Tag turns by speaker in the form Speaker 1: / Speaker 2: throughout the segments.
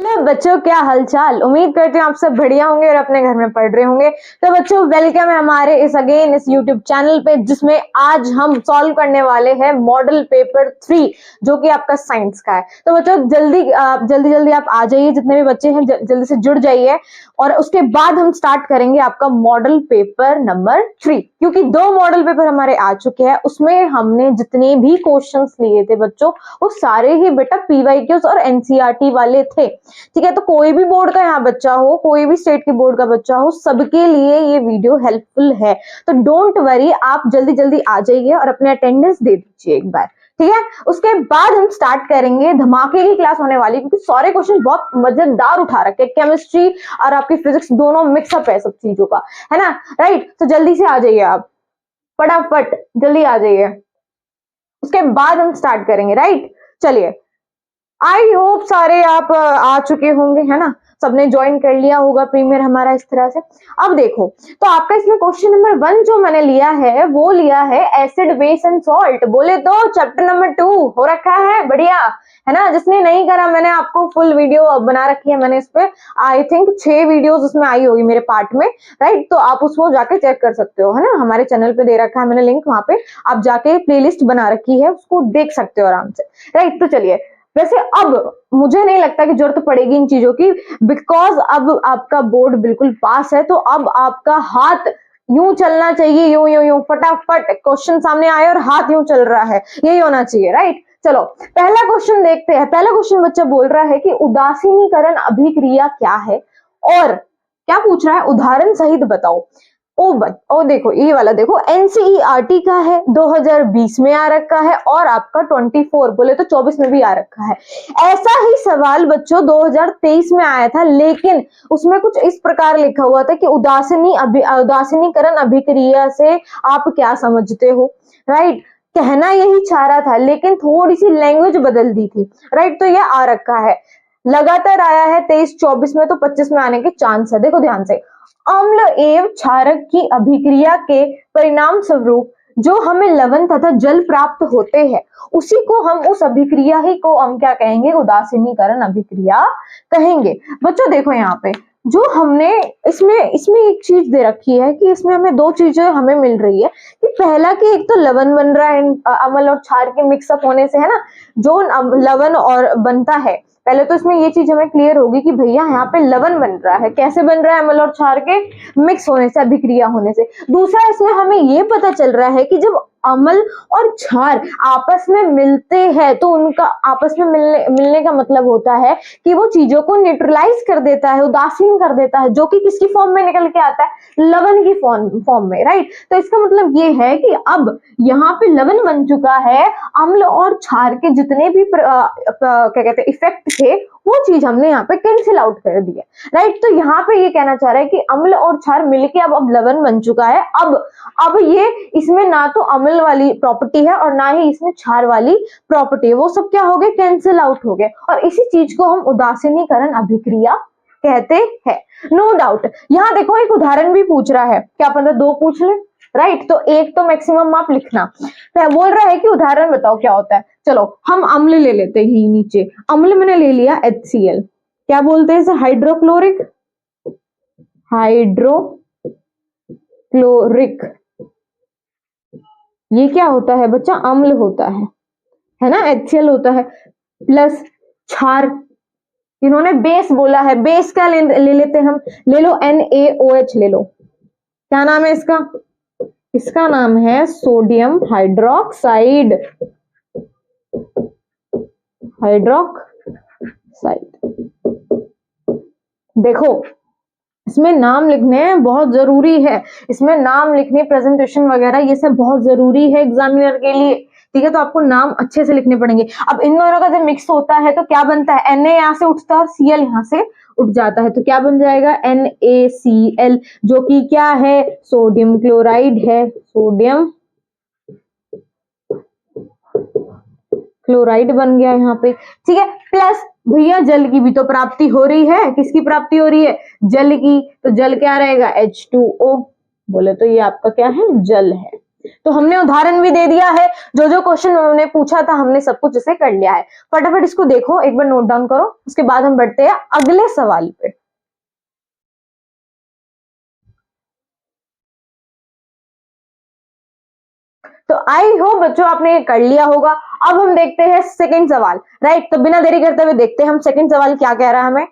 Speaker 1: Hello बच्चों, क्या हालचाल। उम्मीद करती हूँ आप सब बढ़िया होंगे और अपने घर में पढ़ रहे होंगे। तो बच्चों, वेलकम है हमारे इस यूट्यूब चैनल पे, जिसमें आज हम सॉल्व करने वाले हैं मॉडल पेपर 3 जो कि आपका साइंस का है। तो बच्चों जल्दी आप आ जाइए, जितने भी बच्चे हैं जल्दी से जुड़ जाइए और उसके बाद हम स्टार्ट करेंगे आपका मॉडल पेपर नंबर 3, क्योंकि 2 मॉडल पेपर हमारे आ चुके हैं। उसमें हमने जितने भी क्वेश्चंस लिए थे बच्चों, वो सारे ही बेटा पीवाईक्यूज और एनसीईआरटी वाले थे। ठीक है, तो कोई भी बोर्ड का यहाँ बच्चा हो, कोई भी स्टेट की बोर्ड का बच्चा हो, सबके लिए ये वीडियो हेल्पफुल है। तो डोंट वरी, आप जल्दी आ जाइए और अपने अटेंडेंस दे दीजिए एक बार। ठीक है, उसके बाद हम स्टार्ट करेंगे। धमाके की क्लास होने वाली, क्योंकि सारे क्वेश्चन बहुत मजेदार उठा रखे, केमिस्ट्री और आपकी फिजिक्स दोनों मिक्सअप है सब चीजों का, है ना। राइट, तो जल्दी से आ जाइए आप, फटाफट जल्दी आ जाइए, उसके बाद हम स्टार्ट करेंगे। राइट, चलिए, आई होप सारे आप आ चुके होंगे, है ना। सबने ज्वाइन कर लिया होगा प्रीमियर हमारा इस तरह से। अब देखो, तो आपका इसमें क्वेश्चन नंबर 1 जो मैंने लिया है वो लिया है एसिड, बेस एंड सॉल्ट। बोले तो चैप्टर नंबर 2 हो रखा है, बढ़िया है ना। जिसने नहीं करा, मैंने आपको फुल वीडियो बना रखी है। मैंने इस पे आई थिंक 6 वीडियोस उसमें आई होगी मेरे पार्ट में। राइट, तो आप उसको जाके चेक कर सकते हो, है ना। हमारे चैनल पे दे रखा है मैंने लिंक, वहां पे आप जाके प्लेलिस्ट बना रखी है, उसको देख सकते हो आराम से। राइट, तो चलिए, वैसे अब मुझे नहीं लगता कि जरूरत पड़ेगी इन चीजों की, बिकॉज अब आपका बोर्ड बिल्कुल पास है। तो अब आपका हाथ यूं चलना चाहिए, यूं यूं यूं, फटाफट क्वेश्चन सामने आए और हाथ यूं चल रहा है, यही होना चाहिए। राइट, चलो पहला क्वेश्चन देखते हैं। पहला क्वेश्चन बच्चा बोल रहा है कि उदासीनीकरण अभिक्रिया क्या है, और क्या पूछ रहा है, उदाहरण सहित बताओ। ओ देखो, ये वाला देखो, एनसीईआरटी का है, 2020 में आ रखा है, और आपका 24 बोले तो 24 में भी आ रखा है। ऐसा ही सवाल बच्चों 2023 में आया था, लेकिन उसमें कुछ इस प्रकार लिखा हुआ था कि उदासीनीकरण अभिक्रिया से आप क्या समझते हो। राइट, कहना यही चाह रहा था, लेकिन थोड़ी सी लैंग्वेज बदल दी थी। राइट, तो यह आ रखा है, लगातार आया है 23-24 में, तो 25 में आने के चांस है। देखो ध्यान से, अम्ल एवं क्षारक की अभिक्रिया के परिणाम स्वरूप जो हमें लवण तथा जल प्राप्त होते हैं, उसी को हम, उस अभिक्रिया ही को हम क्या कहेंगे, उदासीनीकरण अभिक्रिया कहेंगे। बच्चों देखो, यहाँ पे जो हमने इसमें एक चीज दे रखी है कि इसमें हमें 2 चीजें हमें मिल रही है कि पहला कि एक तो लवण बन रहा है अम्ल और क्षार के मिक्सअप होने से, है ना। जो लवण और बनता है, पहले तो इसमें ये चीज हमें क्लियर होगी कि भैया यहाँ पे लवण बन रहा है, कैसे बन रहा है, अम्ल और क्षार के मिक्स होने से, अभिक्रिया होने से। दूसरा, इसमें हमें ये पता चल रहा है कि जब अम्ल और क्षार आपस में मिलते हैं, तो उनका आपस में मिलने का मतलब होता है कि वो चीजों को न्यूट्रलाइज कर देता है, उदासीन कर देता है, जो कि किसकी फॉर्म में निकल के आता है, लवण की फॉर्म में। राइट, तो इसका मतलब ये है कि अब यहाँ पे लवण बन चुका है, अम्ल और क्षार के जितने भी क्या कहते हैं इफेक्ट थे, वो चीज हमने यहाँ पे कैंसिल आउट कर दिया। राइट, तो यहाँ पे ये कहना चाह रहा है कि अम्ल और क्षार मिलके अब लवण बन चुका है। अब ये, इसमें ना तो अम्ल वाली प्रॉपर्टी है और ना ही इसमें क्षार वाली प्रॉपर्टी है, वो सब क्या हो गए, कैंसिल आउट हो गए, और इसी चीज को हम उदासीनीकरण अभिक्रिया कहते हैं। नो डाउट, यहाँ देखो एक उदाहरण भी पूछ रहा है, क्या पता 2 पूछ ले। राइट, तो एक तो मैक्सिमम आप लिखना। तो बोल रहा है कि उदाहरण बताओ क्या होता है। चलो हम अम्ल ले लेते हैं, नीचे अम्ल मैंने ले लिया HCl, क्या बोलते हैं इसे, हाइड्रोक्लोरिक ये क्या होता है बच्चा, अम्ल होता है ना, HCl होता है, प्लस क्षार, इन्होंने बेस बोला है, बेस क्या ले लेते हैं हम, ले लो NaOH ले लो, क्या नाम है इसका, इसका नाम है सोडियम हाइड्रोक्साइड। देखो, इसमें नाम लिखने बहुत जरूरी है, इसमें नाम लिखने, प्रेजेंटेशन वगैरह ये सब बहुत जरूरी है एग्जामिनर के लिए। ठीक है, तो आपको नाम अच्छे से लिखने पड़ेंगे। अब इन दोनों का जब मिक्स होता है तो क्या बनता है, Na यहाँ से उठता है, Cl यहाँ से उठ जाता है, तो क्या बन जाएगा, NaCl, जो कि क्या है, सोडियम क्लोराइड है, सोडियम क्लोराइड बन गया यहाँ पे। ठीक है, प्लस भैया जल की भी तो प्राप्ति हो रही है, किसकी प्राप्ति हो रही है, जल की, तो जल क्या रहेगा, H2O, बोले तो ये आपका क्या है, जल है। तो हमने उदाहरण भी दे दिया है, जो जो क्वेश्चन उन्होंने पूछा था हमने सब कुछ इसे कर लिया है। फटाफट इसको देखो, एक बार नोट डाउन करो, उसके बाद हम बढ़ते हैं अगले सवाल पे। तो आई होप बच्चों आपने ये कर लिया होगा। अब हम देखते हैं सेकंड सवाल, राइट। तो बिना देरी करते हुए देखते हैं हम सेकंड सवाल क्या कह रहा है हमें।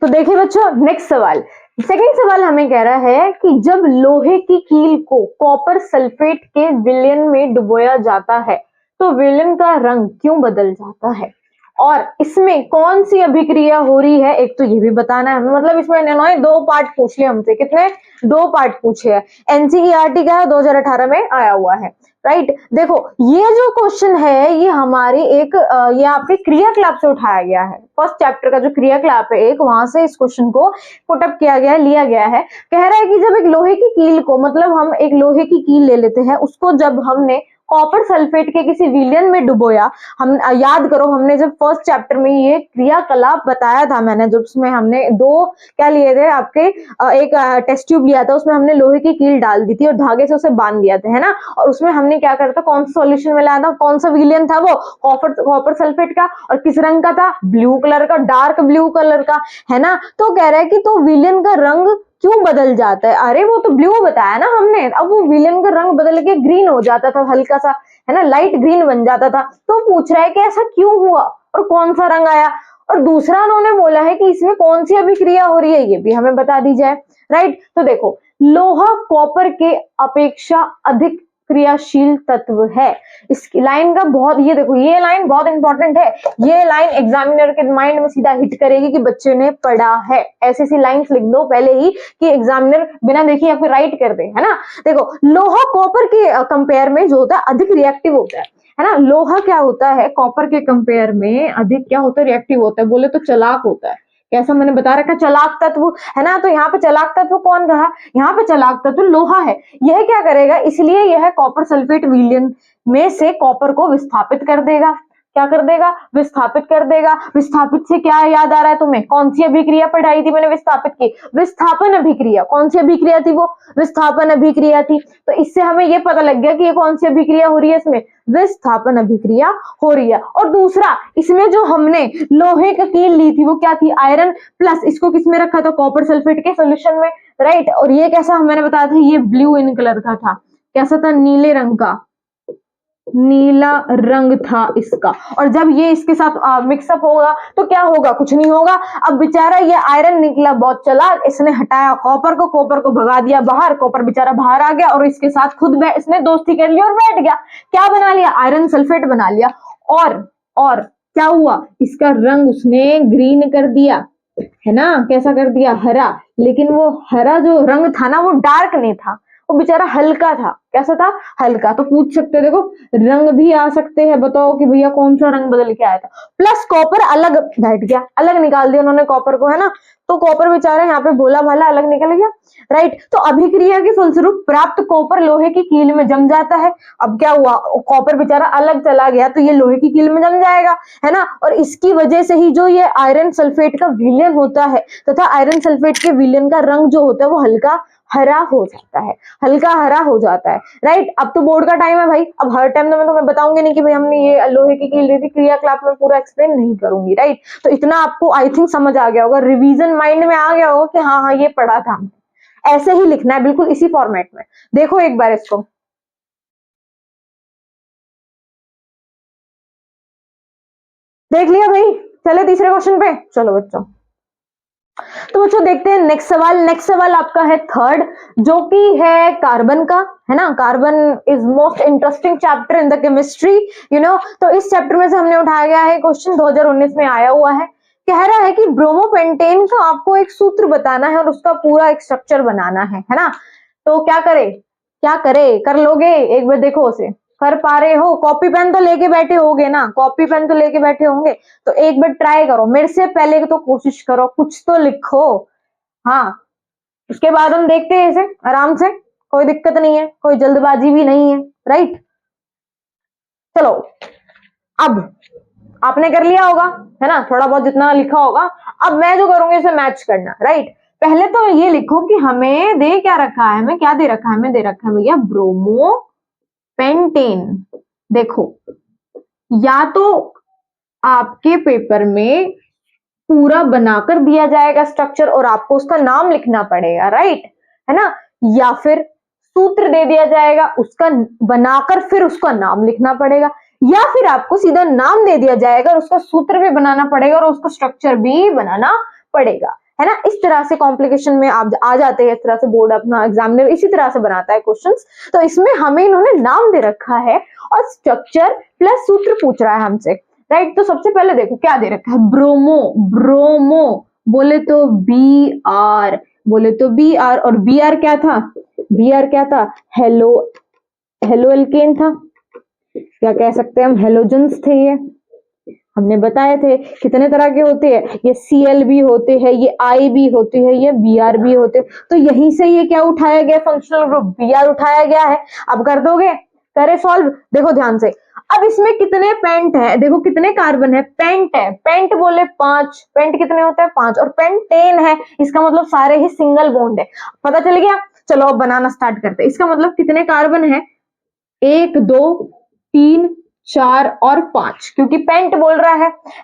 Speaker 1: तो देखिए बच्चों, नेक्स्ट सवाल, सेकंड सवाल हमें कह रहा है कि जब लोहे की कील को कॉपर सल्फेट के विलयन में डुबोया जाता है तो विलयन का रंग क्यों बदल जाता है, और इसमें कौन सी अभिक्रिया हो रही है, एक तो ये भी बताना है हमें। मतलब इसमें इन्होंने दो पार्ट पूछ लिए हमसे, कितने, दो पार्ट पूछे हैं। एनसीईआरटी का 2018 में आया हुआ है, राइट। देखो ये जो क्वेश्चन है ये हमारी एक ये आपके क्रियाकलाप से उठाया गया है, फर्स्ट चैप्टर का जो क्रियाकलाप है एक, वहां से इस क्वेश्चन को पुटअप किया गया है, लिया गया है। कह रहा है कि जब एक लोहे की कील को, मतलब हम एक लोहे की कील ले लेते हैं, उसको जब हमने कॉपर सल्फेट के किसी विलयन में डुबोया, हम याद करो हमने जब फर्स्ट चैप्टर में ये क्रियाकलाप बताया था मैंने, जब उसमें हमने दो क्या लिए थे आपके, एक टेस्ट ट्यूब लिया था, उसमें हमने लोहे की कील डाल दी थी और धागे से उसे बांध दिया था, है ना। और उसमें हमने क्या करा था, कौन सा सॉल्यूशन में लाया था, कौन सा विलयन था वो, कॉपर सल्फेट का, और किस रंग का था, ब्लू कलर का, डार्क ब्लू कलर का, है ना। तो कह रहा है कि तो विलयन का रंग क्यों बदल जाता है, अरे वो तो ब्लू बताया ना हमने, अब वो विलेन का रंग बदल के ग्रीन हो जाता था, हल्का सा, है ना, लाइट ग्रीन बन जाता था। तो पूछ रहा है कि ऐसा क्यों हुआ और कौन सा रंग आया, और दूसरा उन्होंने बोला है कि इसमें कौन सी अभिक्रिया हो रही है ये भी हमें बता दी जाए, राइट। तो देखो लोहा कॉपर के अपेक्षा अधिक क्रियाशील तत्व है, इस लाइन का बहुत, ये देखो ये लाइन बहुत इंपॉर्टेंट है, ये लाइन एग्जामिनर के माइंड में सीधा हिट करेगी कि बच्चे ने पढ़ा है। ऐसी ऐसी लाइंस लिख दो पहले ही कि एग्जामिनर बिना देखे या फिर राइट कर दे, है ना। देखो लोहा कॉपर के कंपेयर में जो होता है अधिक रिएक्टिव होता है ना। लोहा क्या होता है, कॉपर के कंपेयर में अधिक क्या होता है, रिएक्टिव होता है, बोले तो चालाक होता है। कैसा मैंने बता रखा, चालाक तत्व, है ना। तो यहाँ पे चालाक तत्व कौन रहा, यहाँ पे चालाक तत्व लोहा है। यह क्या करेगा, इसलिए यह कॉपर सल्फेट विलयन में से कॉपर को विस्थापित कर देगा। क्या कर देगा, विस्थापित कर देगा। विस्थापित से क्या याद आ रहा है तुम्हें, कौन सी अभिक्रिया पढ़ाई थी मैंने विस्थापित की, विस्थापन अभिक्रिया। कौन सी अभिक्रिया थी वो, विस्थापन अभिक्रिया थी। तो इससे हमें ये पता लग गया कि ये कौन सी अभिक्रिया हो रही है, इसमें विस्थापन अभिक्रिया हो रही है। और दूसरा, इसमें जो हमने लोहे की कील ली थी वो क्या थी, आयरन प्लस, इसको किसमें रखा था, कॉपर सल्फेट के सोल्यूशन में, राइट। और ये कैसा मैंने बताया था, ये ब्लू इन कलर का था, कैसा था, नीले रंग का, नीला रंग था इसका। और जब ये इसके साथ मिक्सअप होगा तो क्या होगा, कुछ नहीं होगा। अब बेचारा ये आयरन निकला बहुत चला, इसने हटाया कॉपर को भगा दिया बाहर, कॉपर बेचारा बाहर आ गया और इसके साथ खुद इसने दोस्ती कर ली और बैठ गया। क्या बना लिया, आयरन सल्फेट बना लिया। और क्या हुआ, इसका रंग उसने ग्रीन कर दिया, है ना, कैसा कर दिया, हरा। लेकिन वो हरा जो रंग था ना वो डार्क नहीं था, वो बेचारा हल्का था। कैसा था, हल्का। तो पूछ सकते, देखो रंग भी आ सकते हैं, बताओ कि भैया कौन सा रंग बदल के आया था। प्लस कॉपर अलग बैठ गया, अलग निकाल दिया उन्होंने कॉपर को, है ना। तो कॉपर बेचारा यहाँ पे भोला भाला अलग निकल गया, राइट। तो अभिक्रिया के फलस्वरूप प्राप्त कॉपर लोहे की कील में जम जाता है। अब क्या हुआ, कॉपर बेचारा अलग चला गया तो ये लोहे की कील में जम जाएगा, है ना। और इसकी वजह से ही जो ये आयरन सल्फेट का विलयन होता है तथा आयरन सल्फेट के विलयन का रंग जो होता है वो हल्का हरा हो जाता है, हल्का हरा हो जाता है, राइट। अब तो बोर्ड का टाइम है भाई, अब हर टाइम तो मैं तुम्हें बताऊंगी नहीं कि भाई हमने ये लोहे की कील ली थी, क्रियाकलाप में पूरा एक्सप्लेन नहीं करूंगी, राइट। तो इतना आपको आई थिंक समझ आ गया होगा, रिवीजन माइंड में आ गया होगा कि हाँ हाँ ये पढ़ा था। ऐसे ही लिखना है, बिल्कुल इसी फॉर्मेट में। देखो एक बार इसको, देख लिया भाई, चले तीसरे क्वेश्चन पे, चलो बच्चों। तो बच्चों देखते हैं नेक्स्ट सवाल। नेक्स्ट सवाल आपका है थर्ड, जो कि है कार्बन का, है ना। Carbon is most interesting chapter in the chemistry, you know. तो इस चैप्टर में से हमने उठाया गया है क्वेश्चन, 2019 में आया हुआ है। कह रहा है कि ब्रोमोपेंटेन का आपको एक सूत्र बताना है और उसका पूरा एक स्ट्रक्चर बनाना है ना। तो क्या करे, क्या करे, कर लोगे, एक बार देखो उसे, कर पा रहे हो, कॉपी पेन तो लेके बैठे होगे ना, कॉपी पेन तो लेके बैठे होंगे। तो एक बार ट्राई करो, मेरे से पहले तो कोशिश करो, कुछ तो लिखो, हाँ। उसके बाद हम देखते हैं इसे आराम से, कोई दिक्कत नहीं है, कोई जल्दबाजी भी नहीं है, राइट। चलो अब आपने कर लिया होगा, है ना, थोड़ा बहुत जितना लिखा होगा। अब मैं जो करूंगी उसे मैच करना, राइट। पहले तो ये लिखो कि हमें दे क्या रखा है, हमें क्या दे रखा है, हमें दे रखा है भैया ब्रोमो पेंटेन। देखो या तो आपके पेपर में पूरा बनाकर दिया जाएगा स्ट्रक्चर और आपको उसका नाम लिखना पड़ेगा, राइट, है ना, या फिर सूत्र दे दिया जाएगा, उसका बनाकर फिर उसका नाम लिखना पड़ेगा, या फिर आपको सीधा नाम दे दिया जाएगा और उसका सूत्र भी बनाना पड़ेगा और उसका स्ट्रक्चर भी बनाना पड़ेगा, है ना। इस तरह से कॉम्प्लिकेशन में आप आ जाते हैं, इस तरह से बोर्ड अपना एग्जामिनर इसी तरह से बनाता है क्वेश्चंस। तो इसमें हमें इन्होंने नाम दे रखा है और स्ट्रक्चर प्लस सूत्र पूछ रहा है हमसे, राइट। तो सबसे पहले देखो क्या दे रखा है, ब्रोमो, ब्रोमो बोले तो बी आर, बोले तो बी आर, और बी आर क्या था, बी आर क्या था, हेलो, हेलो एल्केन था, क्या कह सकते हैं हम, हेलोजेंस थे ये, हमने बताए थे कितने तरह के होते हैं, ये Cl भी होते हैं, ये I भी होते हैं, ये Br भी होते हैं। तो यहीं से ये क्या उठाया गया, फंक्शनल ग्रुप Br उठाया गया है। अब कर दोगे, करे सॉल्व, देखो ध्यान से। अब इसमें कितने पेंट है, देखो कितने कार्बन है, पेंट है, पेंट बोले 5, पेंट कितने होते हैं 5, और पेंटेन है, इसका मतलब सारे ही सिंगल बॉन्ड है, पता चल गया। चलो अब बनाना स्टार्ट करते हैं। इसका मतलब कितने कार्बन है, 1 2 3 4 और 5, क्योंकि पेंट बोल रहा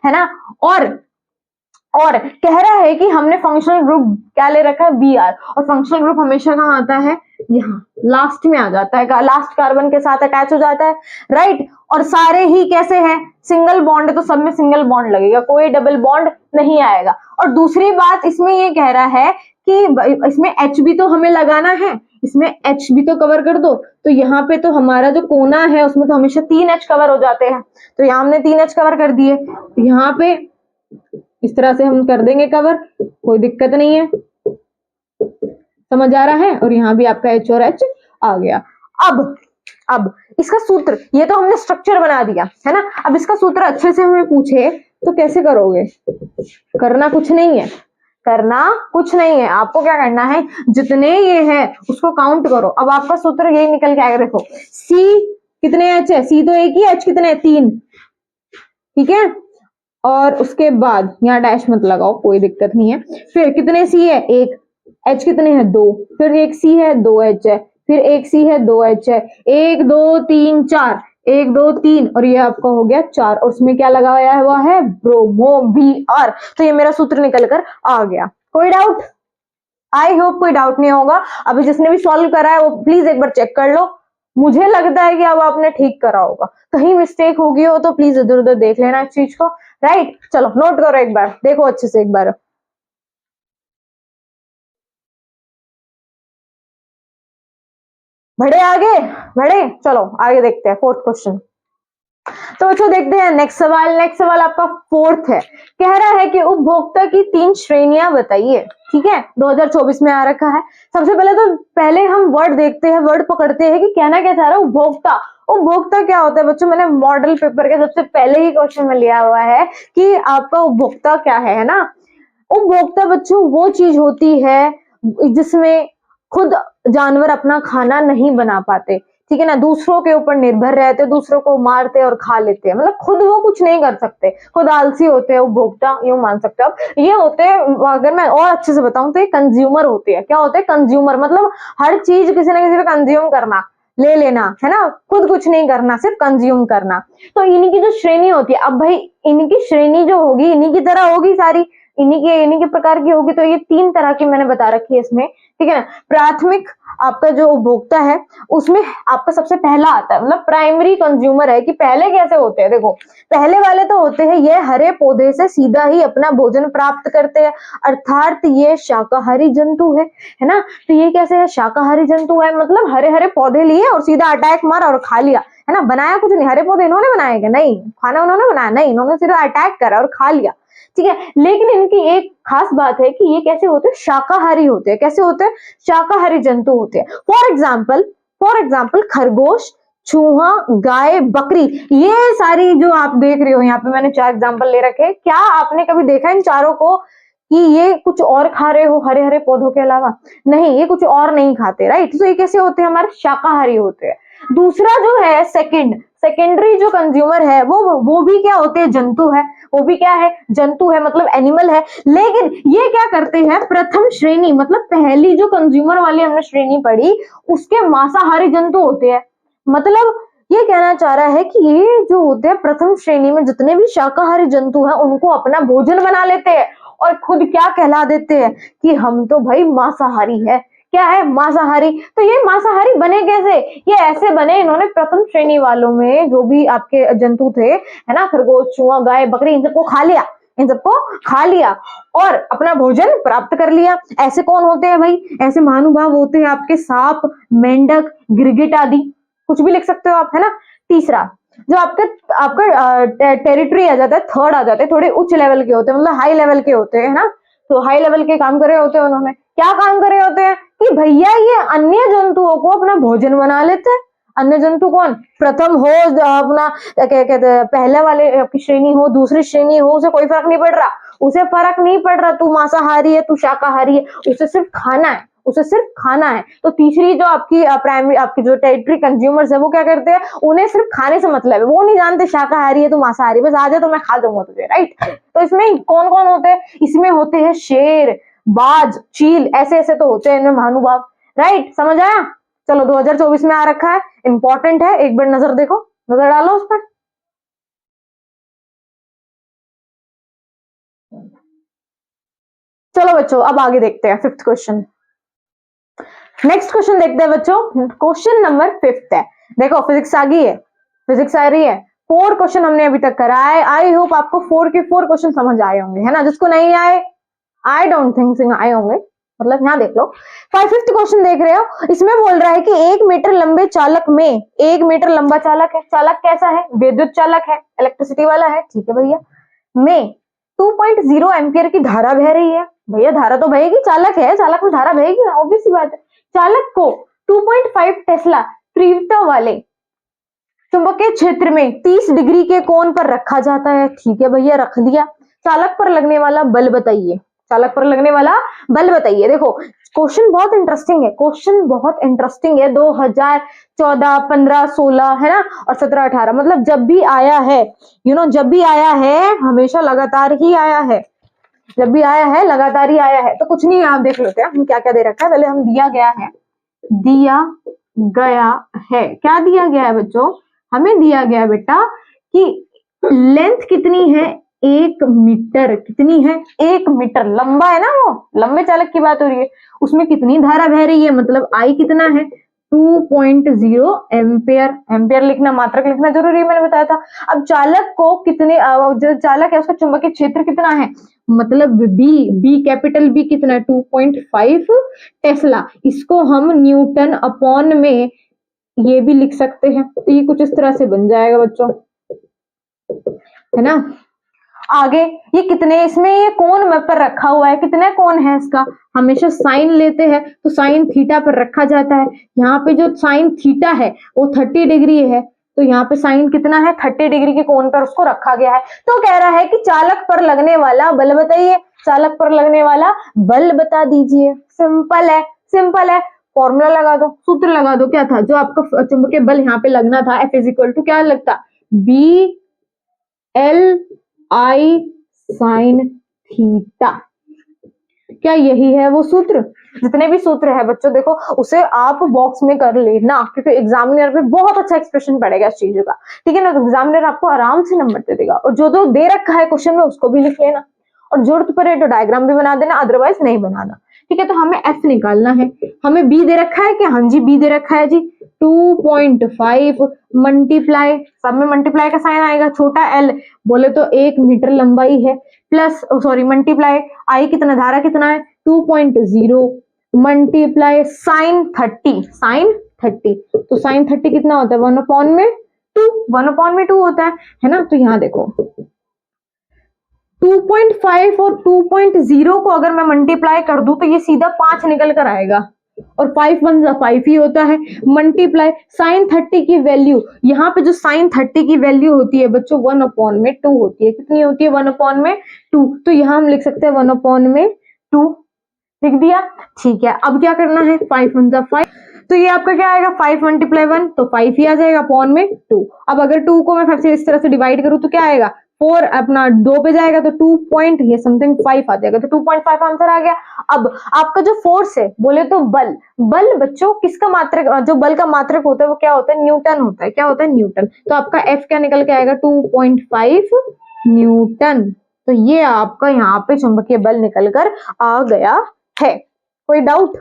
Speaker 1: है ना। और कह रहा है कि हमने फंक्शनल ग्रुप क्या ले रखा है, Br, और फंक्शनल ग्रुप हमेशा कहाँ आता है, यहाँ लास्ट में आ जाता है, लास्ट कार्बन के साथ अटैच हो जाता है, राइट। और सारे ही कैसे हैं, सिंगल बॉन्ड है, तो सब में सिंगल बॉन्ड लगेगा, कोई डबल बॉन्ड नहीं आएगा। और दूसरी बात इसमें ये कह रहा है कि इसमें H भी तो हमें लगाना है, इसमें H भी तो कवर कर दो। तो यहाँ पे तो हमारा जो कोना है उसमें तो हमेशा 3H कवर हो जाते हैं, तो यहाँ हमने 3H कवर कर दिए, यहाँ पे इस तरह से हम कर देंगे कवर, कोई दिक्कत नहीं है, समझ आ रहा है। और यहाँ भी आपका H और H आ गया। अब इसका सूत्र, ये तो हमने स्ट्रक्चर बना दिया है ना। अब इसका सूत्र अच्छे से हमें पूछे तो कैसे करोगे, करना कुछ नहीं है, करना कुछ नहीं है, आपको क्या करना है, जितने ये है उसको काउंट करो। अब आपका सूत्र यही निकल के आएगा, देखो C कितने H है, C तो एक ही, H कितने 3, ठीक है। और उसके बाद यहाँ डैश मत लगाओ, कोई दिक्कत नहीं है। फिर कितने C है, 1, H कितने हैं 2, फिर एक C है 2H है, फिर एक C है 2H है, 1 2 3 4, 1 2 3, और ये आपका हो गया 4, और उसमें क्या लगाया हुआ है, ब्रोमो Br। तो ये मेरा सूत्र निकल कर आ गया। कोई डाउट, आई होप कोई डाउट नहीं होगा। अभी जिसने भी सॉल्व करा है वो प्लीज एक बार चेक कर लो, मुझे लगता है कि अब आपने ठीक करा होगा, कहीं मिस्टेक होगी हो तो प्लीज इधर उधर देख लेना इस चीज को, राइट। चलो नोट करो एक बार, देखो अच्छे से एक बार, बढ़े आगे, बढ़े, चलो आगे देखते हैं फोर्थ क्वेश्चन। तो बच्चों देखते हैं नेक्स्ट सवाल। नेक्स्ट सवाल आपका फोर्थ है, कह रहा है कि उपभोक्ता की 3 श्रेणियां बताइए, ठीक है, 2024 में आ रखा है। सबसे पहले हम वर्ड देखते हैं, वर्ड पकड़ते हैं कि कहना क्या चाह रहा है उपभोक्ता। उपभोक्ता क्या होता है बच्चों, मैंने मॉडल पेपर के सबसे पहले ही क्वेश्चन में लिया हुआ है कि आपका उपभोक्ता क्या है ना। उपभोक्ता बच्चों वो चीज होती है जिसमें खुद जानवर अपना खाना नहीं बना पाते, ठीक है ना, दूसरों के ऊपर निर्भर रहते, दूसरों को मारते और खा लेते हैं, मतलब खुद वो कुछ नहीं कर सकते, खुद आलसी होते हैं उपभोक्ता, यूं मान सकते हो आप। ये होते हैं, अगर मैं और अच्छे से बताऊं तो ये कंज्यूमर होते हैं। क्या होते हैं, कंज्यूमर, मतलब हर चीज किसी ना किसी पे कंज्यूम करना, ले लेना, है ना, खुद कुछ नहीं करना, सिर्फ कंज्यूम करना। तो इन्हीं की जो श्रेणी होती है, अब भाई इनकी श्रेणी जो होगी इन्हीं की तरह होगी सारी, इन्हीं के प्रकार की होगी। तो ये 3 तरह की मैंने बता रखी है इसमें, ठीक है ना। प्राथमिक आपका जो उपभोक्ता है उसमें आपका सबसे पहला आता है, मतलब प्राइमरी कंज्यूमर है। कि पहले कैसे होते हैं, देखो पहले वाले तो होते हैं ये हरे पौधे से सीधा ही अपना भोजन प्राप्त करते हैं, अर्थात ये शाकाहारी जंतु है ना। तो ये कैसे है, शाकाहारी जंतु है, मतलब हरे हरे पौधे लिए और सीधा अटैक मारा और खा लिया, है ना, बनाया कुछ नहीं, हरे पौधे इन्होंने बनाए क्या, नहीं, खाना उन्होंने बनाया नहीं, इन्होंने सीधा अटैक करा और खा लिया, ठीक है। लेकिन इनकी एक खास बात है कि ये कैसे होते हैं, शाकाहारी होते हैं। कैसे होते हैं, शाकाहारी जंतु होते हैं। फॉर एग्जाम्पल खरगोश, चूहा, गाय, बकरी, ये सारी जो आप देख रहे हो यहाँ पे मैंने 4 एग्जाम्पल ले रखे हैं। क्या आपने कभी देखा इन चारों को कि ये कुछ और खा रहे हो हरे हरे पौधों के अलावा, नहीं, ये कुछ और नहीं खाते, राइट। तो ये कैसे होते हैं, हमारे शाकाहारी होते हैं। दूसरा जो है सेकंड सेकेंडरी जो कंज्यूमर है वो भी क्या होते हैं, जंतु है, वो भी क्या है, जंतु है, मतलब एनिमल है। लेकिन ये क्या करते हैं, प्रथम श्रेणी मतलब पहली जो कंज्यूमर वाली हमने श्रेणी पढ़ी उसके मांसाहारी जंतु होते हैं। मतलब ये कहना चाह रहा है कि ये जो होते हैं प्रथम श्रेणी में जितने भी शाकाहारी जंतु हैं उनको अपना भोजन बना लेते हैं और खुद क्या कहला देते हैं कि हम तो भाई मांसाहारी है। क्या है, मांसाहारी। तो ये मांसाहारी बने कैसे, ये ऐसे बने, इन्होंने प्रथम श्रेणी वालों में जो भी आपके जंतु थे, है ना, खरगोश, चूहा, गाय, बकरी, इन सबको खा लिया, इन सबको खा लिया और अपना भोजन प्राप्त कर लिया। ऐसे कौन होते हैं भाई, ऐसे महानुभाव होते हैं आपके सांप, मेंढक, गिरगिट आदि, कुछ भी लिख सकते हो आप, है ना। तीसरा, जो आपका टेरिटरी आ जाता है, थर्ड आ जाते हैं, थोड़े उच्च लेवल के होते हैं, मतलब हाई लेवल के होते हैं, है ना। तो हाई लेवल के काम कर रहे होते हैं, उन्होंने क्या काम कर रहे होते हैं कि भैया ये अन्य जंतुओं को अपना भोजन बना लेते हैं। अन्य जंतु कौन, प्रथम हो अपना क्या कहते हैं, पहले वाले की श्रेणी हो, दूसरी श्रेणी हो, उसे कोई फर्क नहीं पड़ रहा, उसे फर्क नहीं पड़ रहा तू मांसाहारी है, तू शाकाहारी है, उसे सिर्फ खाना है, उसे सिर्फ खाना है। तो तीसरी जो आपकी प्राइमरी, आपकी जो टेरिटरी कंज्यूमर्स है वो क्या करते हैं, उन्हें सिर्फ खाने से मतलब है, वो नहीं जानते शाकाहारी है तो मांसाहारी, बस आ जाए तो मैं खा दूंगा तुझे, राइट। तो इसमें कौन कौन होते हैं, इसमें होते हैं शेर, बाज, चील, ऐसे ऐसे तो होते हैं इनमें महानुभाव, राइट। समझ आया। चलो 2024 में आ रखा है, इंपॉर्टेंट है, एक बार नजर देखो, नजर डालो उस पर। चलो बच्चों अब आगे देखते हैं, फिफ्थ क्वेश्चन। नेक्स्ट क्वेश्चन देखते हैं बच्चों, क्वेश्चन नंबर 5 है। देखो फिजिक्स आ गई है, फिजिक्स आ रही है, 4 क्वेश्चन हमने अभी तक करा है। आई होप आपको 4 के 4 क्वेश्चन समझ आए होंगे, है ना। जिसको नहीं आए, आई डोंट थिंक आए होंगे, मतलब यहाँ देख लो। 5th क्वेश्चन देख रहे हो, इसमें बोल रहा है कि 1 मीटर लंबे चालक में, 1 मीटर लंबा चालक है, चालक कैसा है, विद्युत चालक है, इलेक्ट्रिसिटी वाला है, ठीक है भैया, में 2.0 एम्पियर की धारा बह रही है। भैया धारा तो बहेगी, चालक है, चालक में धारा बहेगी ना, ऑब्वियस सी बात है। चालक को 2.5 टेस्ला तीव्रता वाले चुंबकीय क्षेत्र में 30 डिग्री के कोण पर रखा जाता है, ठीक है भैया, रख दिया। चालक पर लगने वाला बल बताइए, चालक पर लगने वाला बल बताइए। देखो क्वेश्चन बहुत इंटरेस्टिंग है, क्वेश्चन बहुत इंटरेस्टिंग है। 2014, 15, 16, है ना, और 17, 18, मतलब जब भी आया है, जब भी आया है हमेशा लगातार ही आया है, जब भी आया है लगातार ही आया है। तो कुछ नहीं, आप देख लेते हैं हम क्या क्या दे रखा है। पहले हम दिया गया है क्या दिया गया है बच्चों, हमें दिया गया बेटा कि लेंथ कितनी है, 1 मीटर, कितनी है, 1 मीटर लंबा है ना, वो लंबे चालक की बात हो रही है, उसमें कितनी धारा बह रही है, मतलब आई कितना है, 2.0 एम्पियर। एम्पियर लिखना, मात्रक लिखना जरूरी है, मैंने बताया था। अब चालक को कितने, जो चालक है उसका चुंबकीय क्षेत्र कितना है, मतलब बी कैपिटल बी कितना है, 2.5 टेस्ला। इसको हम न्यूटन अपॉन में ये भी लिख सकते हैं, तो ये कुछ इस तरह से बन जाएगा बच्चों, है ना। आगे ये कितने, इसमें ये कोण पर रखा हुआ है, कितने कोण है इसका, हमेशा साइन लेते हैं तो साइन थीटा पर रखा जाता है। यहाँ पे जो साइन थीटा है वो 30 डिग्री है, तो यहाँ पे साइन कितना है, 30 डिग्री के कोण पर उसको रखा गया है। तो कह रहा है कि चालक पर लगने वाला बल बताइए, चालक पर लगने वाला बल बता दीजिए। सिंपल है, सिंपल है, फॉर्मूला लगा दो, सूत्र लगा दो। क्या था जो आपका चुंबकीय बल यहाँ पे लगना था, F = क्या लगता, BL I sin थीटा। क्या यही है वो सूत्र, जितने भी सूत्र है बच्चों देखो उसे आप बॉक्स में कर लेना, क्योंकि एग्जामिनर पे बहुत अच्छा एक्सप्रेशन पड़ेगा इस चीज का, ठीक है ना। तो एग्जामिनर आपको आराम से नंबर दे देगा, और जो जो दे रखा है क्वेश्चन में उसको भी लिख लेना, और जरूरत पड़े तो डायग्राम भी बना देना, अदरवाइज नहीं बनाना, ठीक है। तो हमें F निकालना है, हमें B दे रखा है क्या, हाँ जी B दे रखा है जी। 2.5 मल्टीप्लाई, सब में मल्टीप्लाई का साइन आएगा, छोटा l बोले तो 1 मीटर लंबाई है, प्लस सॉरी मल्टीप्लाई आई कितना, धारा कितना है 2.0 मल्टीप्लाई साइन 30, साइन 30, तो साइन 30 कितना होता है, 1/2 होता है ना। तो यहाँ देखो 2.5 और 2.0 को अगर मैं मल्टीप्लाई कर दूं तो ये सीधा 5 निकल कर आएगा, और 5 1 5 ही होता है। मल्टीप्लाई साइन 30 की वैल्यू, यहाँ पे जो साइन 30 की वैल्यू होती है बच्चों 1/2 होती है, कितनी होती है 1/2, तो यहाँ हम लिख सकते हैं 1/2 लिख दिया, ठीक है। अब क्या करना है, 5 1 5 तो ये आपका क्या आएगा 5 मल्टीप्लाई 1 तो 5 ही आ जाएगा अपॉन में 2। अब अगर 2 को मैं 5 से इस तरह से डिवाइड करूं तो क्या आएगा 4 अपना 2 पे जाएगा तो 2 पॉइंट ये समथिंग 5 आ जाएगा, तो 2.5 आंसर आ गया। अब आपका जो फोर्स है बोले तो बल, बल बच्चों किसका मात्रक, जो बल का मात्रक होता है वो क्या होता है न्यूटन होता है। क्या होता है न्यूटन। तो आपका एफ क्या निकल के आएगा 2.5 न्यूटन। तो ये आपका यहाँ पे चुंबकीय बल निकल कर आ गया है। कोई डाउट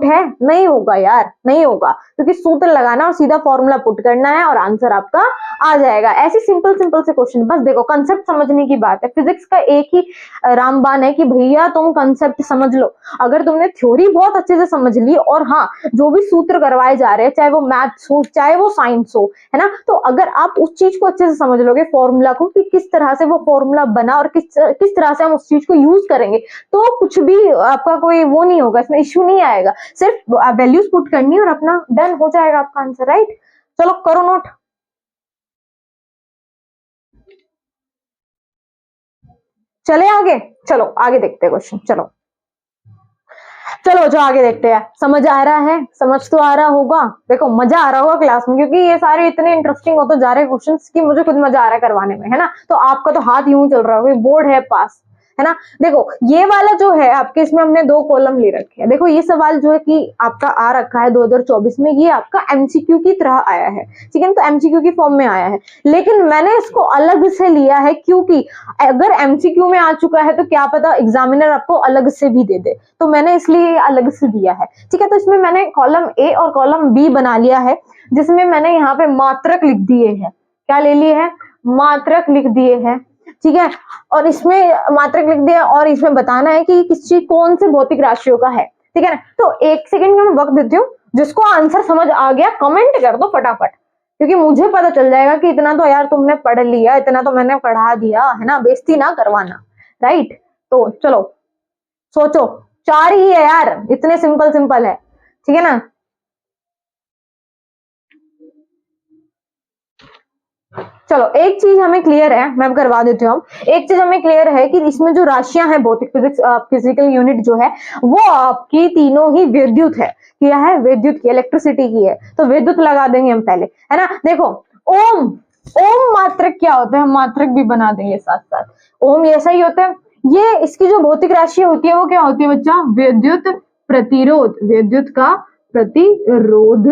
Speaker 1: है? नहीं होगा यार, नहीं होगा, क्योंकि सूत्र लगाना और सीधा फॉर्मूला पुट करना है और आंसर आपका आ जाएगा। ऐसी सिंपल से क्वेश्चन, बस देखो कंसेप्ट समझने की बात है। फिजिक्स का एक ही रामबाण है कि भैया तुम कंसेप्ट समझ लो। अगर तुमने थ्योरी बहुत अच्छे से समझ ली और हाँ जो भी सूत्र करवाए जा रहे हैं चाहे वो मैथ्स हो चाहे वो साइंस हो, है ना, तो अगर आप उस चीज को अच्छे से समझ लोगे फॉर्मूला को कि किस तरह से वो फॉर्मूला बना और किस तरह से हम उस चीज को यूज करेंगे, तो कुछ भी आपका कोई वो नहीं होगा, इसमें इश्यू नहीं आएगा। सिर्फ वैल्यूज पुट करनी और अपना डन हो जाएगा आपका आंसर। राइट, चलो करो नोट। चले आगे, चलो आगे देखते हैं क्वेश्चन। चलो जो आगे देखते हैं। समझ आ रहा है? समझ तो आ रहा होगा। देखो मजा आ रहा होगा क्लास में, क्योंकि ये सारे इतने इंटरेस्टिंग होते जा रहे हैं क्वेश्चंस कि मुझे खुद मजा आ रहा है करवाने में, है ना। तो आपका तो हाथ यूं चल रहा होगा, बोर्ड है पास, है ना। देखो ये वाला जो है आपके, इसमें हमने 2 कॉलम ले रखे हैं। देखो ये सवाल जो है कि आपका आ रखा है 2024 में, ये आपका एमसीक्यू की तरह आया है, ठीक है, तो एमसीक्यू की फॉर्म में आया है। लेकिन मैंने इसको अलग से लिया है, क्योंकि अगर एमसीक्यू में आ चुका है तो क्या पता एग्जामिनर आपको अलग से भी दे दे, तो मैंने इसलिए अलग से दिया है, ठीक है। तो इसमें मैंने कॉलम ए और कॉलम बी बना लिया है, जिसमें मैंने यहाँ पे मात्रक लिख दिए हैं। क्या ले लिए हैं? मात्रक लिख दिए हैं, ठीक है। और इसमें मात्रक लिख दिया और इसमें बताना है कि किस चीज कौन से भौतिक राशियों का है, ठीक है ना। तो 1 सेकंड का मैं वक्त देती हूँ, जिसको आंसर समझ आ गया कमेंट कर दो फटाफट, क्योंकि मुझे पता चल जाएगा कि इतना तो यार तुमने पढ़ लिया, इतना तो मैंने पढ़ा दिया, है ना, बेइज्जती ना करवाना। राइट, तो चलो सोचो, 4 ही है यार, इतने सिंपल है, ठीक है ना। चलो एक चीज हमें क्लियर है, मैं करवा देती हूँ। एक चीज हमें क्लियर है कि इसमें जो राशियां हैं भौतिक फिजिकल यूनिट जो है वो आपकी तीनों ही विद्युत है। क्या है? विद्युत की, इलेक्ट्रिसिटी की है। तो विद्युत लगा देंगे हम पहले, है ना। देखो ओम, ओम मात्रक क्या होता है, हम मात्रक भी बना देंगे साथ साथ। ओम ऐसा ही होता है। ये इसकी जो भौतिक राशि होती है वो क्या होती है बच्चा? विद्युत प्रतिरोध, विद्युत का प्रतिरोध,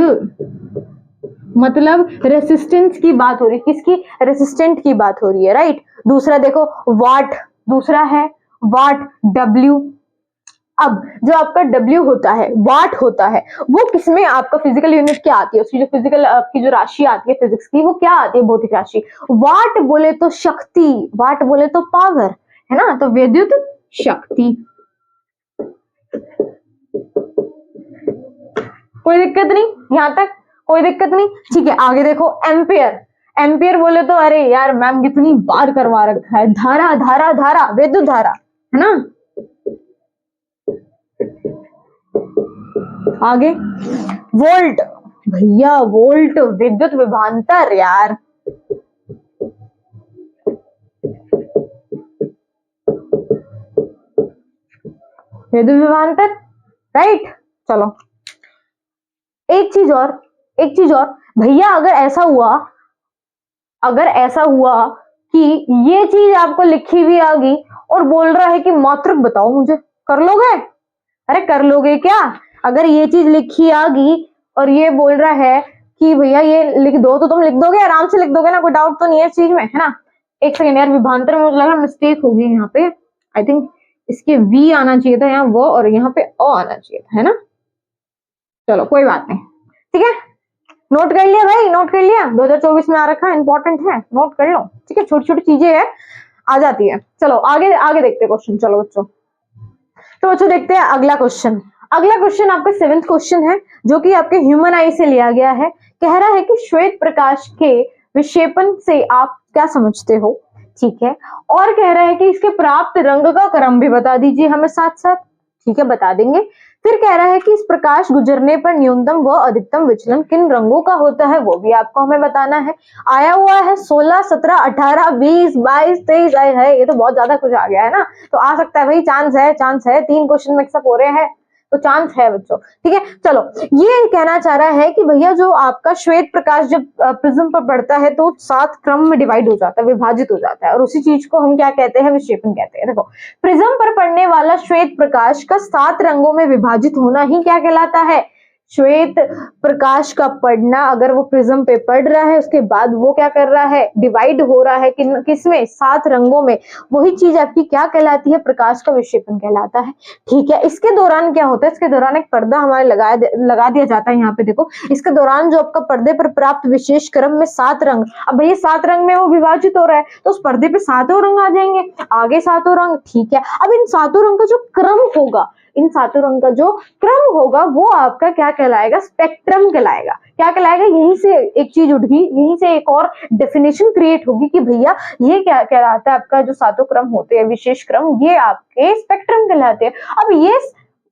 Speaker 1: मतलब रेसिस्टेंस की बात हो रही है। किसकी? रेसिस्टेंट की बात हो रही है। राइट। दूसरा देखो वाट, दूसरा है वाट, डब्ल्यू। अब जो आपका डब्ल्यू होता है, वाट होता है, वो किसमें आपका फिजिकल यूनिट क्या आती है, उसकी जो फिजिकल आपकी जो राशि आती है फिजिक्स की, वो क्या आती है? भौतिक राशि। वाट बोले तो शक्ति, वाट बोले तो पावर, है ना। तो विद्युत शक्ति, कोई दिक्कत नहीं, यहां तक कोई दिक्कत नहीं, ठीक है। आगे देखो एम्पियर, एम्पियर बोले तो अरे यार मैम कितनी बार करवा रखा है, धारा धारा धारा, विद्युत धारा, है ना। आगे वोल्ट, भैया वोल्ट विद्युत विभवांतर यार, विद्युत विभवांतर। राइट, चलो एक चीज और भैया, अगर ऐसा हुआ कि ये चीज आपको लिखी हुई आ गई और बोल रहा है कि मात्रक बताओ मुझे, कर लोगे? अरे कर लोगे क्या? अगर ये चीज लिखी आ गई और ये बोल रहा है कि भैया ये लिख दो, तो तुम लिख दोगे? आराम से लिख दोगे ना, कोई डाउट तो नहीं है इस चीज में, है ना। एक सेकेंड यार, विभवांतर में मुझे लग रहा मिस्टेक होगी यहाँ पे। आई थिंक इसके वी आना चाहिए था यहाँ वो, और यहाँ पे ओ आना चाहिए था, है ना। चलो कोई बात नहीं, ठीक है। नोट कर लिया भाई, नोट कर लिया, 2024 में आ रखा है, इंपॉर्टेंट है, नोट कर लो, ठीक है। छोटी छोटी चीजें है, आ जाती है। चलो आगे आगे देखते हैं क्वेश्चन। चलो बच्चों, तो बच्चों देखते हैं अगला क्वेश्चन। अगला क्वेश्चन आपका 7th क्वेश्चन है, जो कि आपके ह्यूमन आई से लिया गया है। कह रहा है कि श्वेत प्रकाश के विक्षेपण से आप क्या समझते हो, ठीक है। और कह रहा है कि इसके प्राप्त रंग का क्रम भी बता दीजिए हमें साथ साथ, ठीक है, बता देंगे। फिर कह रहा है कि इस प्रकाश गुजरने पर न्यूनतम व अधिकतम विचलन किन रंगों का होता है, वो भी आपको हमें बताना है। आया हुआ है 16, 17, 18, 20, 22, 23, है, ये तो बहुत ज्यादा कुछ आ गया है ना। तो आ सकता है भाई, चांस है, 3 क्वेश्चन मिक्सअप हो रहे हैं, तो चांस है बच्चों, ठीक है। चलो, ये कहना चाह रहा है कि भैया जो आपका श्वेत प्रकाश जब प्रिज्म पर पड़ता है तो 7 क्रम में डिवाइड हो जाता है, विभाजित हो जाता है, और उसी चीज को हम क्या कहते हैं, विक्षेपण कहते हैं। देखो, प्रिज्म पर पड़ने वाला श्वेत प्रकाश का 7 रंगों में विभाजित होना ही क्या कहलाता है, श्वेत प्रकाश का पड़ना। अगर वो प्रिज्म पे पड़ रहा है उसके बाद वो क्या कर रहा है, डिवाइड हो रहा है किसमें, 7 रंगों में, वही चीज आपकी क्या कहलाती है, प्रकाश का विक्षेपण कहलाता है, ठीक है। इसके दौरान क्या होता है, इसके दौरान एक पर्दा हमारे लगा दिया जाता है। यहाँ पे देखो, इसके दौरान जो आपका पर्दे पर प्राप्त विशेष क्रम में 7 रंग, अब भैया 7 रंग में वो विभाजित हो रहा है तो उस पर्दे पे 7 रंग आ जाएंगे, आगे 7 रंग, ठीक है। अब इन 7 रंग का जो क्रम होगा, इन 7 रंग का जो क्रम होगा वो आपका क्या कहलाएगा, स्पेक्ट्रम कहलाएगा। क्या कहलाएगा, यहीं से एक चीज उठ गई, यहीं से एक और डेफिनेशन क्रिएट होगी कि भैया ये क्या कहलाता है, आपका जो 7 क्रम होते हैं विशेष क्रम, ये आपके स्पेक्ट्रम कहलाते हैं। अब ये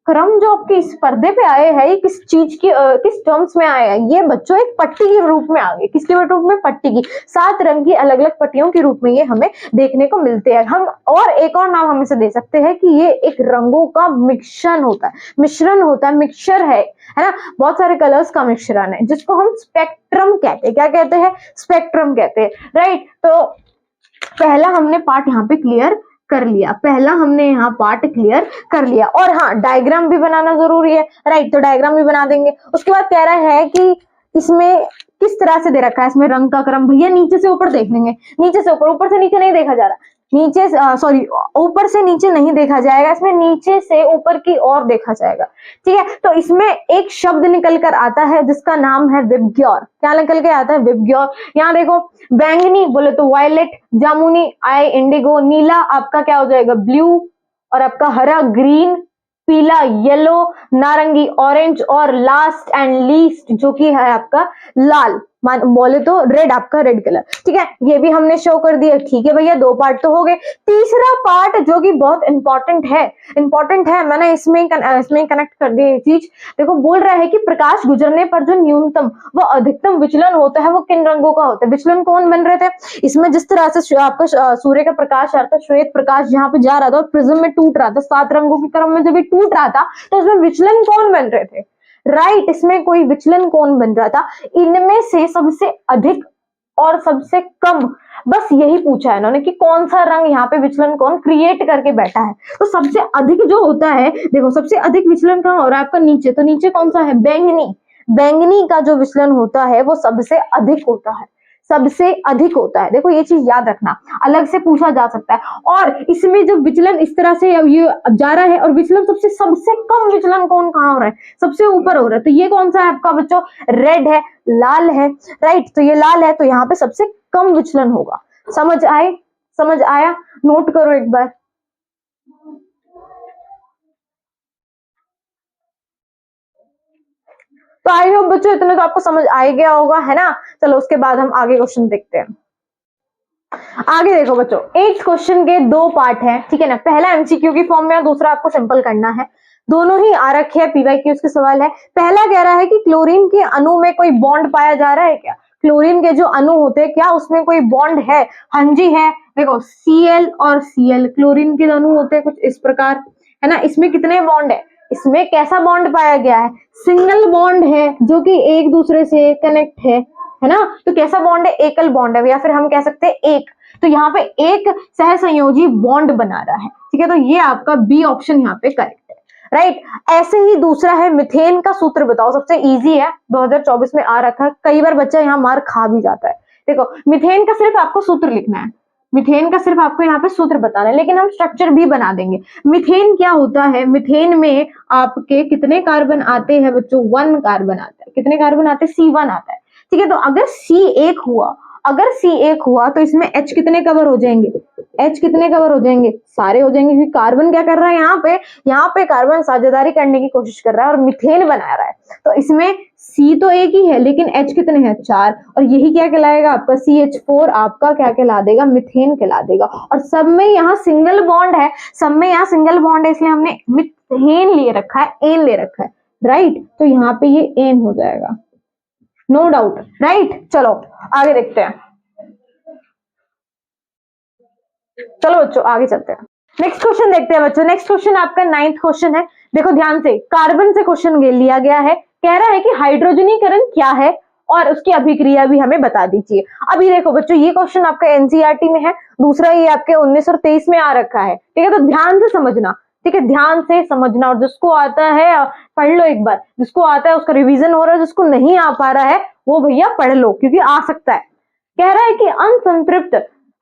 Speaker 1: क्रम जो आपके इस पर्दे पे आए हैं, ये किस चीज की किस टर्म्स में आए हैं, ये बच्चों एक पट्टी के रूप में आ गए। किसके रूप में, पट्टी की, 7 रंग की अलग अलग पट्टियों के रूप में ये हमें देखने को मिलते हैं। हम और एक और नाम हम इसे दे सकते हैं कि ये एक रंगों का मिश्रण होता है, मिश्रण होता है, मिक्सचर है ना, बहुत सारे कलर्स का मिश्रण है, जिसको हम स्पेक्ट्रम कहते हैं। क्या कहते हैं, स्पेक्ट्रम कहते हैं, राइट। तो पहला हमने पार्ट यहाँ पे क्लियर कर लिया, पहला हमने यहाँ पार्ट क्लियर कर लिया। और हाँ, डायग्राम भी बनाना जरूरी है, राइट, तो डायग्राम भी बना देंगे। उसके बाद कह रहा है कि इसमें किस तरह से दे रखा है, इसमें रंग का क्रम, भैया नीचे से ऊपर देख लेंगे, नीचे से ऊपर, ऊपर से नीचे नहीं देखा जा रहा, नीचे सॉरी ऊपर से नीचे नहीं देखा जाएगा, इसमें नीचे से ऊपर की ओर देखा जाएगा, ठीक है। तो इसमें एक शब्द निकल कर आता है जिसका नाम है विबग्योर। क्या निकल के आता है, विबग्योर। यहाँ देखो, बैंगनी बोले तो वायलेट, जामुनी आई इंडिगो, नीला आपका क्या हो जाएगा, ब्लू, और आपका हरा ग्रीन, पीला येलो, नारंगी ऑरेंज, और लास्ट एंड लीस्ट जो कि है आपका लाल, बोले तो रेड, आपका रेड कलर, ठीक है। ये भी हमने शो कर दिया, ठीक है भैया, 2 पार्ट तो हो गए। तीसरा पार्ट जो कि बहुत इंपॉर्टेंट है, मैंने इसमें कनेक्ट कर दी ये चीज। देखो, बोल रहा है कि प्रकाश गुजरने पर जो न्यूनतम व अधिकतम विचलन होता है वो किन रंगों का होता है, विचलन कौन बन रहे थे, इसमें जिस तरह से आपका सूर्य का प्रकाश आता, श्वेत प्रकाश जहाँ पे जा रहा था और प्रिज्म में टूट रहा था, 7 रंगों के क्रम में जब ये टूट रहा था तो इसमें विचलन कौन बन रहे थे, राइट, इसमें कोई विचलन कौन बन रहा था, इनमें से सबसे अधिक और सबसे कम, बस यही पूछा है इन्होंने कि कौन सा रंग यहाँ पे विचलन कौन क्रिएट करके बैठा है। तो सबसे अधिक जो होता है, देखो सबसे अधिक विचलन कहाँ हो रहा है आपका, नीचे, तो नीचे कौन सा है, बैंगनी, बैंगनी का जो विचलन होता है वो सबसे अधिक होता है, सबसे अधिक होता है। देखो, ये चीज याद रखना, अलग से पूछा जा सकता है। और इसमें जब विचलन इस तरह से ये जा रहा है और विचलन सबसे कम विचलन कौन कहाँ हो रहा है, सबसे ऊपर हो रहा है, तो ये कौन सा है आपका बच्चों, रेड है, लाल है, राइट, तो ये लाल है, तो यहाँ पे सबसे कम विचलन होगा। समझ आया, नोट करो एक बार। तो आई होप बच्चों इतने तो आपको समझ आ ही गया होगा, है ना। चलो, उसके बाद हम आगे क्वेश्चन देखते हैं। आगे देखो बच्चों, 8th क्वेश्चन के 2 पार्ट हैं, ठीक है ना। पहला एमसीक्यू की फॉर्म में और दूसरा आपको सिंपल करना है, दोनों ही आ रखे हैं, पीवाईक्यूज के सवाल है। पहला कह रहा है कि क्लोरीन के अणु में कोई बॉन्ड पाया जा रहा है क्या, क्लोरीन के जो अणु होते हैं क्या उसमें कोई बॉन्ड है, हाँ जी है। देखो, Cl और Cl क्लोरीन के अणु होते हैं कुछ इस प्रकार, है ना। इसमें कितने बॉन्ड है, इसमें कैसा बॉन्ड पाया गया है, सिंगल बॉन्ड है जो कि एक दूसरे से कनेक्ट है ना। तो कैसा बॉन्ड है, एकल बॉन्ड है, या फिर हम कह सकते हैं एक, तो यहाँ पे एक सहसंयोजी बॉन्ड बना रहा है, ठीक है। तो ये आपका बी ऑप्शन यहाँ पे करेक्ट है, राइट। ऐसे ही दूसरा है मिथेन का सूत्र बताओ, सबसे इजी है, 2024 में आ रखा है, कई बार बच्चा यहाँ मार खा भी जाता है। देखो, मिथेन का सिर्फ आपको सूत्र लिखना है, मिथेन का सिर्फ आपको यहाँ पे सूत्र बताना है, लेकिन हम स्ट्रक्चर भी बना देंगे। मिथेन क्या होता है, मिथेन में आपके कितने कार्बन आते हैं बच्चों, 1 कार्बन आता है, कितने कार्बन आते हैं, C1 आता है, ठीक है। तो अगर C1 हुआ तो इसमें H कितने कवर हो जाएंगे, H कितने कवर हो जाएंगे, सारे हो जाएंगे, क्योंकि कार्बन क्या कर रहा है यहाँ पे कार्बन साझेदारी करने की कोशिश कर रहा है और मिथेन बना रहा है। तो इसमें C तो एक ही है लेकिन H कितने हैं, 4, और यही क्या कहलाएगा आपका CH4, आपका क्या कहला देगा, मिथेन कहला देगा। और सब में यहाँ सिंगल बॉन्ड है, इसलिए हमने मिथेन ले रखा है, एन ले रखा है, राइट। तो यहाँ पे ये एन हो जाएगा, नो डाउट, राइट। चलो आगे देखते हैं, चलो बच्चों आगे चलते हैं। नेक्स्ट क्वेश्चन देखते हैं बच्चों। नेक्स्ट क्वेश्चन आपका 9th क्वेश्चन है। देखो ध्यान से, कार्बन से क्वेश्चन लिया गया है, कह रहा है कि हाइड्रोजनीकरण क्या है और उसकी अभिक्रिया भी हमें बता दीजिए। अभी देखो बच्चों, ये क्वेश्चन आपका एनसीईआरटी में है, दूसरा ये आपके 19 और 23 में आ रखा है, ठीक है। तो ध्यान से समझना, ठीक है, ध्यान से समझना, और जिसको आता है पढ़ लो एक बार, जिसको आता है उसका रिवीजन हो रहा है, जिसको नहीं आ पा रहा है वो भैया पढ़ लो, क्योंकि आ सकता है। कह रहा है कि असंतृप्त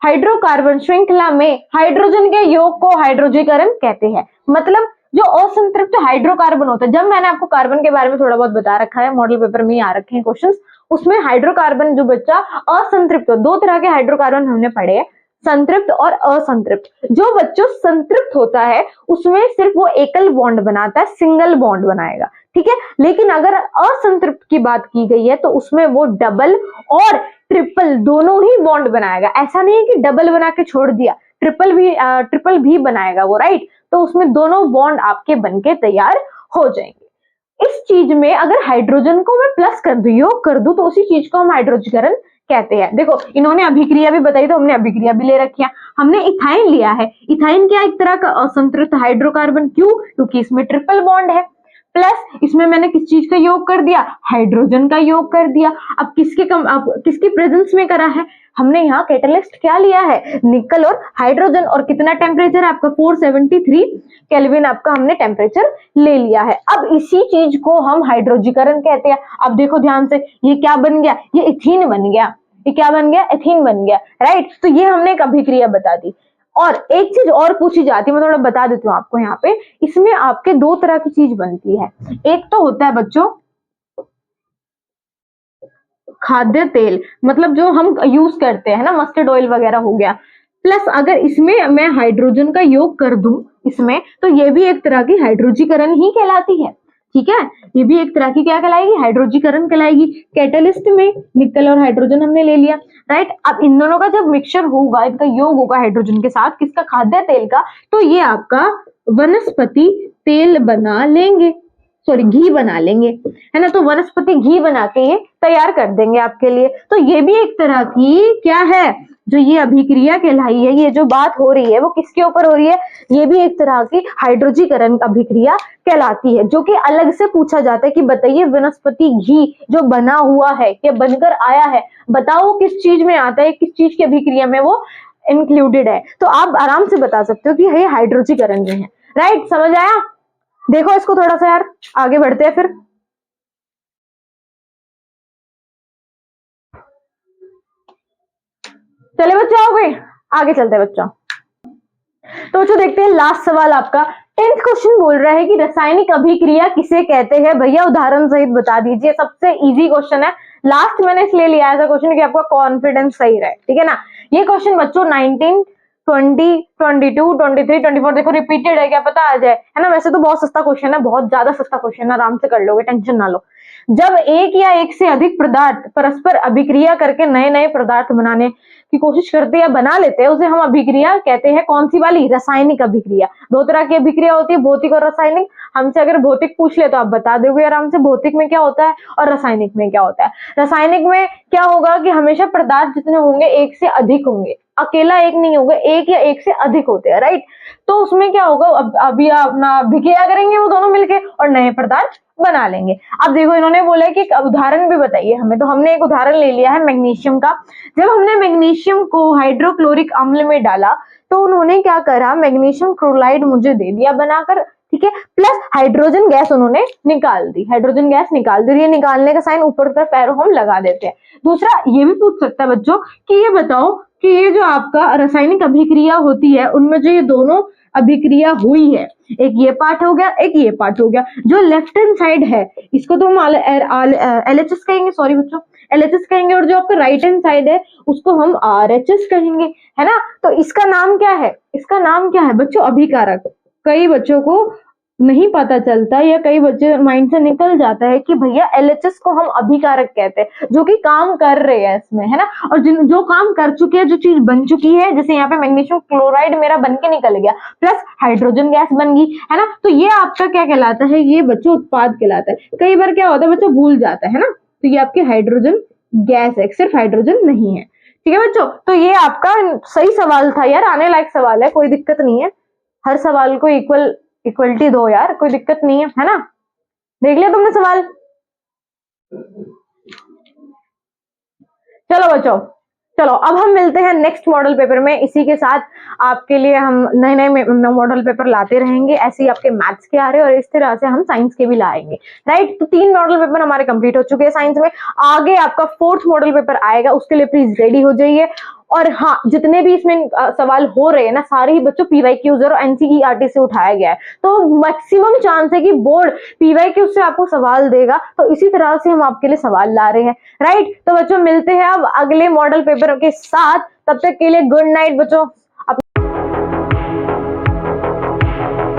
Speaker 1: हाइड्रोकार्बन श्रृंखला में हाइड्रोजन के योग को हाइड्रोजीकरण कहते हैं। मतलब जो असंतृप्त हाइड्रोकार्बन होता है, जब मैंने आपको कार्बन के बारे में थोड़ा बहुत बता रखा है, मॉडल पेपर में ही आ रखे हैं क्वेश्चंस, उसमें हाइड्रोकार्बन जो बच्चा असंतृप्त, दो तरह के हाइड्रोकार्बन हमने पढ़े हैं, संतृप्त और असंतृप्त। जो बच्चों संतृप्त होता है उसमें सिर्फ वो एकल बॉन्ड बनाता है, सिंगल बॉन्ड बनाएगा, ठीक है। लेकिन अगर असंतृप्त की बात की गई है तो उसमें वो डबल और ट्रिपल दोनों ही बॉन्ड बनाएगा। ऐसा नहीं है कि डबल बना के छोड़ दिया, ट्रिपल भी बनाएगा वो, राइट। तो उसमें दोनों बॉन्ड आपके बनके तैयार हो जाएंगे। इस चीज में अगर हाइड्रोजन को मैं प्लस कर दूं, योग कर दूं, तो उसी चीज को हम हाइड्रोजीकरण कहते हैं। देखो इन्होंने अभिक्रिया भी बताई तो हमने अभिक्रिया भी ले रखी है। हमने इथाइन लिया है, इथाइन क्या एक तरह का असंतृप्त हाइड्रोकार्बन, क्यों? क्योंकि इसमें ट्रिपल बॉन्ड है, प्लस इसमें मैंने किस चीज का योग कर दिया? हाइड्रोजन का योग कर दिया। अब किसकी प्रेजेंस में करा है? हमने यहाँ कैटलिस्ट क्या लिया है? निकल और हाइड्रोजन। और कितना टेम्परेचर आपका? 473 केल्विन आपका हमने टेम्परेचर ले लिया है। अब इसी चीज को हम हाइड्रोजीकरण कहते हैं। अब देखो ध्यान से, ये क्या बन गया? ये इथीन बन गया। ये क्या बन गया? एथीन बन गया, राइट। तो ये हमने एक अभिक्रिया बता दी। और एक चीज और पूछी जाती है, मैं थोड़ा बता देती हूँ आपको यहाँ पे। इसमें आपके दो तरह की चीज बनती है। एक तो होता है बच्चों खाद्य तेल, मतलब जो हम यूज करते हैं ना, मस्टर्ड ऑयल वगैरह हो गया। प्लस अगर इसमें मैं हाइड्रोजन का योग कर दूं इसमें, तो ये भी एक तरह की हाइड्रोजीकरण ही कहलाती है, ठीक है। ये भी एक तरह की क्या कहलाएगी? हाइड्रोजीकरण कहलाएगी। कैटलिस्ट में निकल और हाइड्रोजन हमने ले लिया, राइट। अब इन दोनों का जब मिक्सचर होगा, इनका योग होगा हाइड्रोजन के साथ, किसका? खाद्य तेल का, तो ये आपका वनस्पति तेल बना लेंगे, सॉरी घी बना लेंगे, है ना। तो वनस्पति घी बना के ये तैयार कर देंगे आपके लिए। तो ये भी एक तरह की क्या है, जो ये अभिक्रिया कहलाई है, ये जो बात हो रही है वो किसके ऊपर हो रही है? ये भी एक तरह की हाइड्रोजीकरण अभिक्रिया कहलाती है, जो कि अलग से पूछा जाता है कि बताइए वनस्पति घी जो बना हुआ है, या बनकर आया है, बताओ किस चीज में आता है, किस चीज की अभिक्रिया में वो इंक्लूडेड है। तो आप आराम से बता सकते हो कि ये हाइड्रोजीकरण में है, राइट। समझ आया? देखो इसको थोड़ा सा यार, आगे बढ़ते हैं फिर। चले बच्चे, आओ गए, आगे चलते हैं बच्चों। तो बच्चों देखते हैं लास्ट सवाल आपका। 10th क्वेश्चन बोल रहा है कि रासायनिक अभिक्रिया किसे कहते हैं? भैया उदाहरण सहित बता दीजिए। सबसे इजी क्वेश्चन है, लास्ट मैंने इसलिए लिया ऐसा क्वेश्चन कि आपका कॉन्फिडेंस सही रहे, ठीक है ना। ये क्वेश्चन बच्चों 19, 20, 22, 23, 24 देखो रिपीटेड है, क्या पता आ जाए, है ना। वैसे तो बहुत सस्ता क्वेश्चन है, बहुत ज्यादा सस्ता क्वेश्चन है, आराम से कर लोगे, टेंशन ना लो। जब एक या एक से अधिक पदार्थ परस्पर अभिक्रिया करके नए नए पदार्थ बनाने की कोशिश करते हैं, बना लेते हैं, उसे हम अभिक्रिया कहते हैं। कौन सी वाली? रासायनिक अभिक्रिया। दो तरह की अभिक्रिया होती है, भौतिक और रासायनिक। हमसे अगर भौतिक पूछ ले तो आप बता दोगे आराम से भौतिक में क्या होता है और रासायनिक में क्या होता है। रासायनिक में क्या होगा कि हमेशा पदार्थ जितने होंगे एक से अधिक होंगे, अकेला एक नहीं होगा, एक या एक से अधिक होते हैं, राइट। तो उसमें क्या होगा, अभी अपना अभिक्रिया करेंगे वो दोनों मिलके और नए पदार्थ बना लेंगे। अब देखो इन्होंने बोला है कि एक उदाहरण भी बताइए हमें, तो हमने एक उदाहरण ले लिया है मैग्नीशियम का। जब हमने मैग्नीशियम को हाइड्रोक्लोरिक अम्ल में डाला तो उन्होंने क्या करा, मैग्नीशियम क्लोराइड मुझे दे दिया बनाकर, ठीक है। प्लस हाइड्रोजन गैस उन्होंने निकाल दी, हाइड्रोजन गैस निकाल दी। ये निकालने का साइन ऊपर की तरफ एरो हम लगा देते हैं। दूसरा ये भी पूछ सकता है बच्चों कि ये बताओ कि ये जो आपका रासायनिक अभिक्रिया होती है उनमें जो ये दोनों अभिक्रिया हुई है, एक ये पार्ट हो गया, एक ये पार्ट हो गया, जो लेफ्ट हैंड साइड है इसको तो हम LHS कहेंगे, सॉरी बच्चों LHS कहेंगे, और जो आपका राइट हैंड साइड है उसको हम RHS कहेंगे, है ना। तो इसका नाम क्या है? इसका नाम क्या है बच्चों? अभिकारक। कई बच्चों को नहीं पता चलता या कई बच्चे माइंड से निकल जाता है कि भैया LHS को हम अभिकारक कहते हैं, जो कि काम कर रहे हैं इसमें, है ना। और जो काम कर चुके हैं, जो चीज बन चुकी है, जैसे यहाँ पे मैग्नीशियम क्लोराइड मेरा बन के निकल गया, प्लस हाइड्रोजन गैस बन गई, है ना। तो ये आपका क्या कहलाता है? ये बच्चों उत्पाद कहलाता है। कई बार क्या होता है बच्चों, भूल जाता है ना, तो ये आपकी हाइड्रोजन गैस है, सिर्फ हाइड्रोजन नहीं है, ठीक है बच्चों। तो ये आपका सही सवाल था यार, आने लायक सवाल है, कोई दिक्कत नहीं है, हर सवाल को इक्वल इक्वलिटी दो यार, कोई दिक्कत नहीं है ना। देख लिया तुमने सवाल? चलो बच्चों, चलो अब हम मिलते हैं नेक्स्ट मॉडल पेपर में। इसी के साथ आपके लिए हम नए नए मॉडल पेपर लाते रहेंगे। ऐसे ही आपके मैथ्स के आ रहे हैं और इस तरह से हम साइंस के भी लाएंगे, राइट। तो 3 मॉडल पेपर हमारे कंप्लीट हो चुके हैं साइंस में। आगे आपका 4th मॉडल पेपर आएगा, उसके लिए प्लीज रेडी हो जाइए। और हाँ, जितने भी इसमें सवाल हो रहे हैं ना, सारे ही बच्चों पीवाईक्यूज और एनसीईआरटी से उठाया गया है। तो मैक्सिमम चांस है कि बोर्ड पीवाईक्यू से आपको सवाल देगा। तो इसी तरह से हम आपके लिए सवाल ला रहे हैं, राइट। तो बच्चों मिलते हैं अब अगले मॉडल पेपर के साथ। तब तक के लिए गुड नाइट बच्चों।